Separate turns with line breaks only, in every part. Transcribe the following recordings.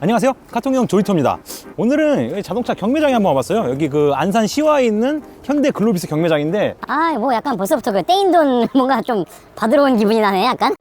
안녕하세요, 카통형 조이터입니다. 오늘은 자동차 경매장에 한번 와봤어요. 여기 그 안산 시와에 있는 현대 글로비스 경매장인데,
뭐 약간 벌써부터 그 떼인 돈 뭔가 좀 받으러 온 기분이 나네, 약간.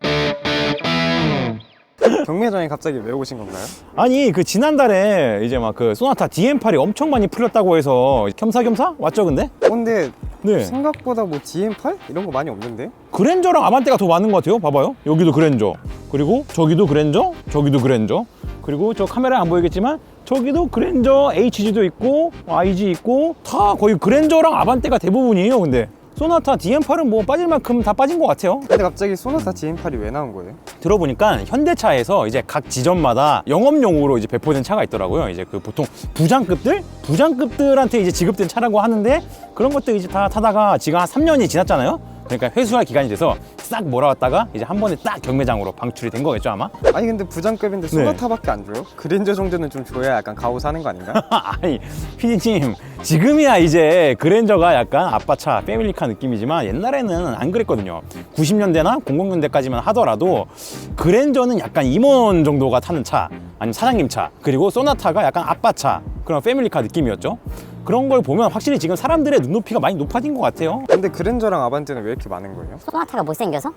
경매장에 갑자기 왜 오신 건가요?
아니 그 지난달에 이제 막 그 소나타 DM8이 엄청 많이 풀렸다고 해서 겸사겸사 왔죠. 근데
근데
네,
생각보다 뭐 DM8? 이런 거 많이 없는데?
그랜저랑 아반떼가 더 많은 것 같아요. 봐봐요, 여기도 그랜저, 그리고 저기도 그랜저, 저기도 그랜저, 그리고 저 카메라에 안 보이겠지만 저기도 그랜저 HG도 있고 IG 있고, 다 거의 그랜저랑 아반떼가 대부분이에요. 근데 소나타 DM8은 뭐 빠질 만큼 다 빠진 것 같아요.
근데 갑자기 소나타 DM8이 왜 나온 거예요?
들어보니까 현대차에서 이제 각 지점마다 영업용으로 이제 배포된 차가 있더라고요. 이제 그 보통 부장급들한테 이제 지급된 차라고 하는데, 그런 것들 이제 다 타다가 지금 한 3년이 지났잖아요. 그러니까 회수할 기간이 돼서 싹 몰아왔다가 이제 한 번에 딱 경매장으로 방출이 된 거겠죠, 아마?
아니 근데 부장급인데 소나타밖에 안 줘요? 그랜저 정도는 좀 줘야 약간 가오 사는 거 아닌가?
아니 피디님, 지금이야 이제 그랜저가 약간 아빠차 패밀리카 느낌이지만 옛날에는 안 그랬거든요. 90년대나 00년대까지만 하더라도 그랜저는 약간 임원 정도가 타는 차, 아니면 사장님 차, 그리고 소나타가 약간 아빠차, 그런 패밀리카 느낌이었죠. 그런 걸 보면 확실히 지금 사람들의 눈높이가 많이 높아진 것 같아요.
근데 그랜저랑 아반떼는 왜 이렇게 많은 거예요?
소나타가 못생겨서?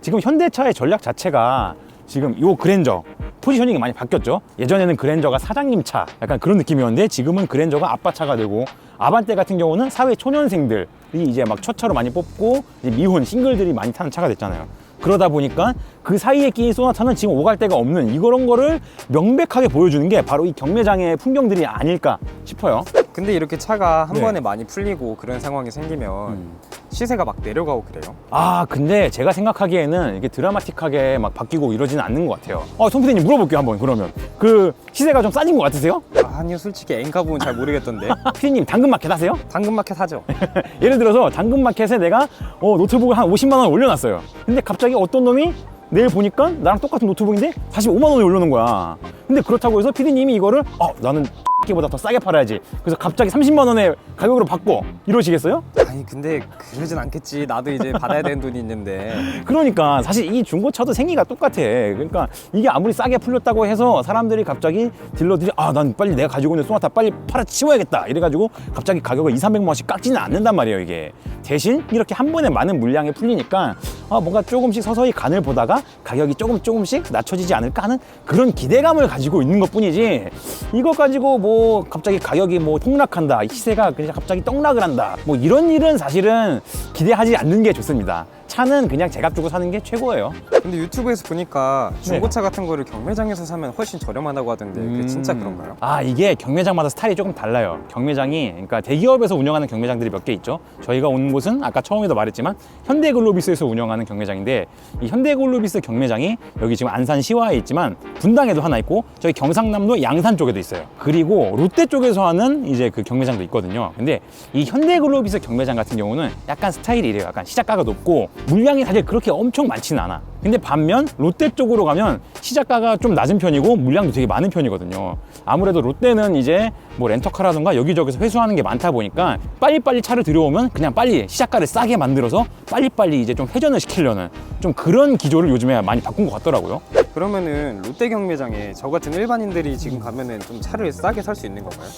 지금 현대차의 전략 자체가 지금 이 그랜저 포지셔닝이 많이 바뀌었죠. 예전에는 그랜저가 사장님 차, 약간 그런 느낌이었는데 지금은 그랜저가 아빠 차가 되고, 아반떼 같은 경우는 사회 초년생들이 이제 막 첫 차로 많이 뽑고, 이제 미혼 싱글들이 많이 타는 차가 됐잖아요. 그러다 보니까 그 사이에 끼인 소나타는 지금 오갈 데가 없는 이런 거를 명백하게 보여주는 게 바로 이 경매장의 풍경들이 아닐까 싶어요.
근데 이렇게 차가 한
네.
번에 많이 풀리고 그런 상황이 생기면 시세가 막 내려가고 그래요?
근데 제가 생각하기에는 이게 드라마틱하게 막 바뀌고 이러지는 않는 것 같아요. 송 PD님 물어볼게요, 한번. 그러면 그 시세가 좀 싸진 것 같으세요?
아니요, 솔직히 엔카 부분 잘 모르겠던데.
PD님 당근마켓 하세요?
당근마켓 하죠?
예를 들어서 당근마켓에 내가 노트북을 한 50만 원 올려놨어요. 근데 갑자기 어떤 놈이 내일 보니까 나랑 똑같은 노트북인데 다시 5만 원에 올려놓은 거야. 근데 그렇다고 해서 PD님이 이거를 나는 보다 더 싸게 팔아야지, 그래서 갑자기 30만 원의 가격으로 바꿔, 이러시겠어요?
아니 근데 그러진 않겠지. 나도 이제 받아야 되는 돈이 있는데.
그러니까 사실 이 중고차도 생기가 똑같아. 그러니까 이게 아무리 싸게 풀렸다고 해서 사람들이 갑자기, 딜러들이 난 빨리 내가 가지고 있는 소나타 빨리 팔아치워야겠다 이래가지고 갑자기 가격을 200~300만 원씩 깎지는 않는단 말이에요. 이게 대신 이렇게 한 번에 많은 물량이 풀리니까 뭔가 조금씩 서서히 간을 보다가 가격이 조금씩 낮춰지지 않을까 하는 그런 기대감을 가지고 있는 것 뿐이지, 이거 가지고 뭐 갑자기 가격이 뭐 폭락한다, 시세가 그냥 갑자기 떡락을 한다, 뭐 이런 일은 사실은 기대하지 않는 게 좋습니다. 차는 그냥 제값 주고 사는 게 최고예요.
근데 유튜브에서 보니까 중고차 같은 거를 경매장에서 사면 훨씬 저렴하다고 하던데 그게 진짜 그런가요?
이게 경매장마다 스타일이 조금 달라요. 경매장이, 그러니까 대기업에서 운영하는 경매장들이 몇 개 있죠. 저희가 온 곳은 아까 처음에도 말했지만 현대글로비스에서 운영하는 경매장인데, 이 현대글로비스 경매장이 여기 지금 안산 시와에 있지만 분당에도 하나 있고, 저희 경상남도 양산 쪽에도 있어요. 그리고 롯데 쪽에서 하는 이제 그 경매장도 있거든요. 근데 이 현대글로비스 경매장 같은 경우는 약간 스타일이 이래요. 약간 시작가가 높고 물량이 사실 그렇게 엄청 많지는 않아. 근데 반면 롯데 쪽으로 가면 시작가가 좀 낮은 편이고 물량도 되게 많은 편이거든요. 아무래도 롯데는 이제 뭐 렌터카라든가 여기저기서 회수하는 게 많다 보니까 빨리빨리 차를 들여오면 그냥 빨리 시작가를 싸게 만들어서 빨리빨리 이제 좀 회전을 시키려는 좀 그런 기조를 요즘에 많이 바꾼 것 같더라고요.
그러면은 롯데 경매장에 저 같은 일반인들이 지금 가면은 좀 차를 싸게 살 수 있는 건가요?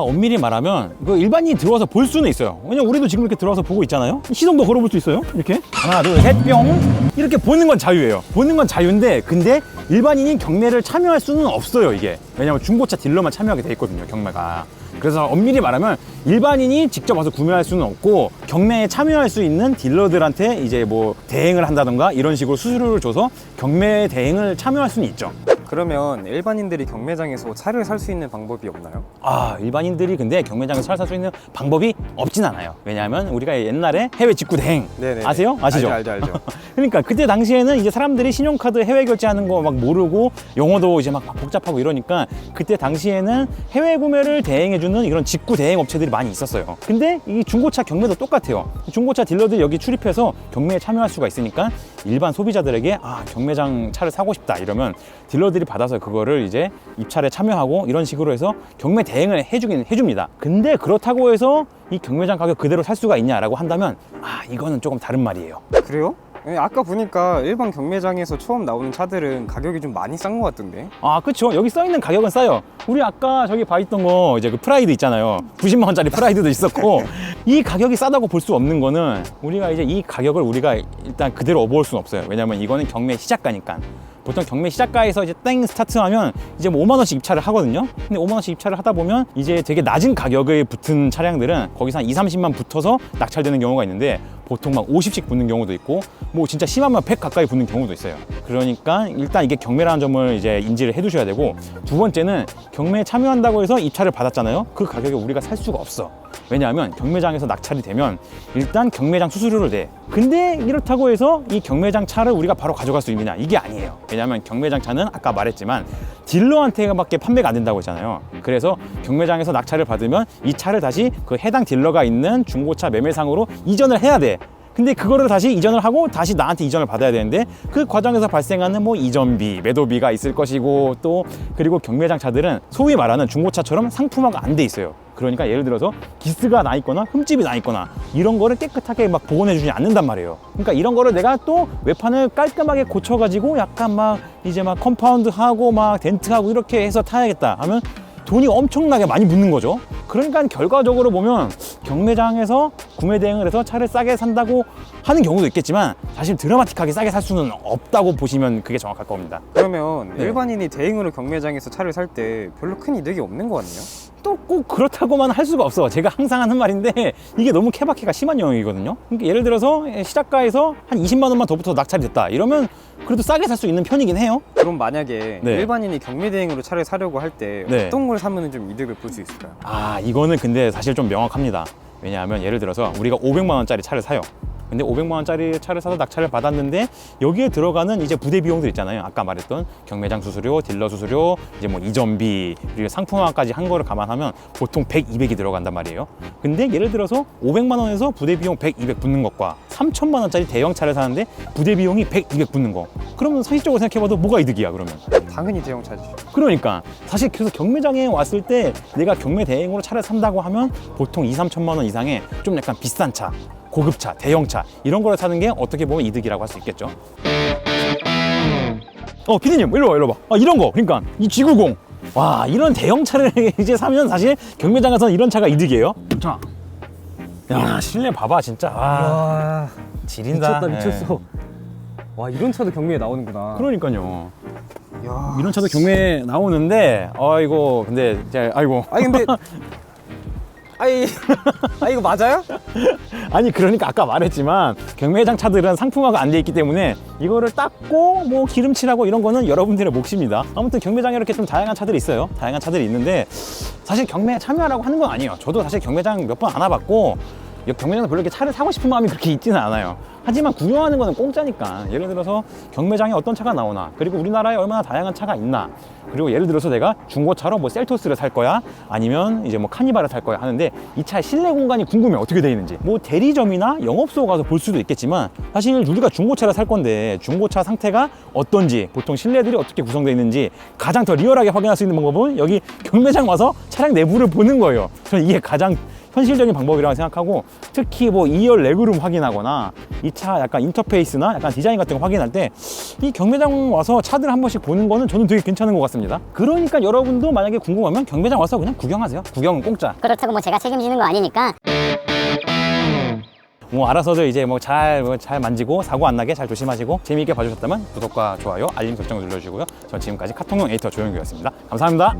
엄밀히 말하면 그 일반인이 들어와서 볼 수는 있어요. 왜냐면 우리도 지금 이렇게 들어와서 보고 있잖아요. 시동도 걸어볼 수 있어요. 이렇게 하나 둘 셋 뿅, 이렇게 보는 건 자유예요. 보는 건 자유인데, 근데 일반인이 경매를 참여할 수는 없어요. 이게 왜냐면 중고차 딜러만 참여하게 돼 있거든요, 경매가. 그래서 엄밀히 말하면 일반인이 직접 와서 구매할 수는 없고, 경매에 참여할 수 있는 딜러들한테 이제 뭐 대행을 한다던가 이런 식으로 수수료를 줘서 경매 대행을 참여할 수는 있죠.
그러면 일반인들이 경매장에서 차를 살 수 있는 방법이 없나요?
일반인들이 근데 경매장에서 차를 살 수 있는 방법이 없진 않아요. 왜냐하면 우리가 옛날에 해외 직구 대행 아세요? 아시죠?
알죠.
그러니까 그때 당시에는 이제 사람들이 신용카드 해외 결제하는 거 막 모르고 영어도 이제 막 복잡하고 이러니까, 그때 당시에는 해외 구매를 대행해주는 이런 직구 대행 업체들이 많이 있었어요. 근데 이 중고차 경매도 똑같아요. 중고차 딜러들이 여기 출입해서 경매에 참여할 수가 있으니까 일반 소비자들에게 경매장 차를 사고 싶다 이러면 딜러들이 받아서 그거를 이제 입찰에 참여하고 이런 식으로 해서 경매 대행을 해줍니다. 근데 그렇다고 해서 이 경매장 가격 그대로 살 수가 있냐라고 한다면 이거는 조금 다른 말이에요.
그래요? 네, 아까 보니까 일반 경매장에서 처음 나오는 차들은 가격이 좀 많이 싼 것 같던데.
아, 그쵸. 여기 써있는 가격은 싸요. 우리 아까 저기 봐 있던 거, 이제 그 프라이드 있잖아요. 90만 원짜리 프라이드도 있었고, 이 가격이 싸다고 볼 수 없는 거는 우리가 이제 이 가격을 우리가 일단 그대로 업어올 수는 없어요. 왜냐면 이거는 경매 시작가니까. 보통 경매 시작가에서 이제 땡 스타트하면 이제 뭐 5만 원씩 입찰을 하거든요. 근데 5만 원씩 입찰을 하다 보면 이제 되게 낮은 가격에 붙은 차량들은 거기서 한 2, 30만 붙어서 낙찰되는 경우가 있는데 보통 막 50씩 붙는 경우도 있고 뭐 진짜 심하면 100 가까이 붙는 경우도 있어요. 그러니까 일단 이게 경매라는 점을 이제 인지를 해 두셔야 되고, 두 번째는 경매에 참여한다고 해서 입찰을 받았잖아요. 그 가격에 우리가 살 수가 없어. 왜냐하면 경매장에서 낙찰이 되면 일단 경매장 수수료를 내. 근데 이렇다고 해서 이 경매장 차를 우리가 바로 가져갈 수 있느냐? 이게 아니에요. 왜냐하면 경매장 차는 아까 말했지만 딜러한테밖에 판매가 안 된다고 했잖아요. 그래서 경매장에서 낙찰을 받으면 이 차를 다시 그 해당 딜러가 있는 중고차 매매상으로 이전을 해야 돼. 근데 그거를 다시 이전을 하고 다시 나한테 이전을 받아야 되는데 그 과정에서 발생하는 뭐 이전비, 매도비가 있을 것이고, 또 그리고 경매장 차들은 소위 말하는 중고차처럼 상품화가 안 돼 있어요. 그러니까 예를 들어서 기스가 나 있거나 흠집이 나 있거나 이런 거를 깨끗하게 막 복원해 주지 않는단 말이에요. 그러니까 이런 거를 내가 또 외판을 깔끔하게 고쳐가지고 약간 막 이제 막 컴파운드 하고 막 덴트 하고 이렇게 해서 타야겠다 하면 돈이 엄청나게 많이 붙는 거죠. 그러니까 결과적으로 보면 경매장에서 구매 대행을 해서 차를 싸게 산다고 하는 경우도 있겠지만 사실 드라마틱하게 싸게 살 수는 없다고 보시면 그게 정확할 겁니다.
그러면
네.
일반인이 대행으로 경매장에서 차를 살 때 별로 큰 이득이 없는 것 같네요.
또 꼭 그렇다고만 할 수가 없어. 제가 항상 하는 말인데 이게 너무 케바케가 심한 영역이거든요. 그러니까 예를 들어서 시작가에서 한 20만 원만 더 붙어서 낙찰이 됐다 이러면 그래도 싸게 살 수 있는 편이긴 해요.
그럼 만약에
네.
일반인이 경매 대행으로 차를 사려고 할 때
네.
어떤 걸 사면 좀 이득을 볼 수 있을까요?
아, 이거는 근데 사실 좀 명확합니다. 왜냐하면 예를 들어서 우리가 500만 원짜리 차를 사요. 근데 500만 원짜리 차를 사서 낙찰을 받았는데 여기에 들어가는 이제 부대 비용들 있잖아요. 아까 말했던 경매장 수수료, 딜러 수수료, 이제 뭐 이전비, 그리고 상품화까지 한 거를 감안하면 보통 100, 200이 들어간단 말이에요. 근데 예를 들어서 500만 원에서 부대 비용 100, 200 붙는 것과 3천만 원짜리 대형 차를 사는데 부대 비용이 100, 200 붙는 거. 그러면 상식적으로 생각해봐도 뭐가 이득이야, 그러면?
당연히 대형차지.
그러니까 사실 그래서 경매장에 왔을 때 내가 경매 대행으로 차를 산다고 하면 보통 2, 3천만 원 이상의 좀 약간 비싼 차, 고급차, 대형차 이런 거를 사는 게 어떻게 보면 이득이라고 할 수 있겠죠. 피디님 일로 와, 일로 와. 이런 거, 그러니까 이 G90, 와, 이런 대형차를 이제 사면 사실 경매장에서는 이런 차가 이득이에요. 자, 야, 실내 봐봐 진짜.
와,
지린다.
미쳤다, 미쳤어.
네.
와, 이런 차도 경매에 나오는구나.
그러니까요.
야.
이런 차도 경매에 나오는데, 아이고, 근데 이제 아이고.
아니 근데 이거 맞아요?
아니, 그러니까 아까 말했지만 경매장 차들은 상품화가 안 돼 있기 때문에 이거를 닦고 뭐 기름칠하고 이런 거는 여러분들의 몫입니다. 아무튼 경매장에 이렇게 좀 다양한 차들이 있어요. 다양한 차들이 있는데 사실 경매에 참여하라고 하는 건 아니에요. 저도 사실 경매장 몇 번 안 와봤고 경매장에서 별로 이렇게 차를 사고 싶은 마음이 그렇게 있지는 않아요. 하지만 구경하는 거는 공짜니까. 예를 들어서 경매장에 어떤 차가 나오나, 그리고 우리나라에 얼마나 다양한 차가 있나, 그리고 예를 들어서 내가 중고차로 뭐 셀토스를 살 거야, 아니면 이제 뭐 카니발을 살 거야 하는데 이 차의 실내 공간이 궁금해. 어떻게 돼 있는지. 뭐 대리점이나 영업소 가서 볼 수도 있겠지만 사실 우리가 중고차를 살 건데 중고차 상태가 어떤지, 보통 실내들이 어떻게 구성되어 있는지 가장 더 리얼하게 확인할 수 있는 방법은 여기 경매장 와서 차량 내부를 보는 거예요. 저는 이게 가장 현실적인 방법이라고 생각하고, 특히 뭐 2열 레그룸 확인하거나 이 차 약간 인터페이스나 약간 디자인 같은 거 확인할 때 이 경매장 와서 차들 한 번씩 보는 거는 저는 되게 괜찮은 것 같습니다. 그러니까 여러분도 만약에 궁금하면 경매장 와서 그냥 구경하세요. 구경은 공짜.
그렇다고 뭐 제가 책임지는 거 아니니까.
뭐 알아서도 이제 뭐 잘 만지고 사고 안 나게 잘 조심하시고, 재미있게 봐주셨다면 구독과 좋아요, 알림 설정을 눌러주시고요. 전 지금까지 카통용 에디터 조영규였습니다. 감사합니다.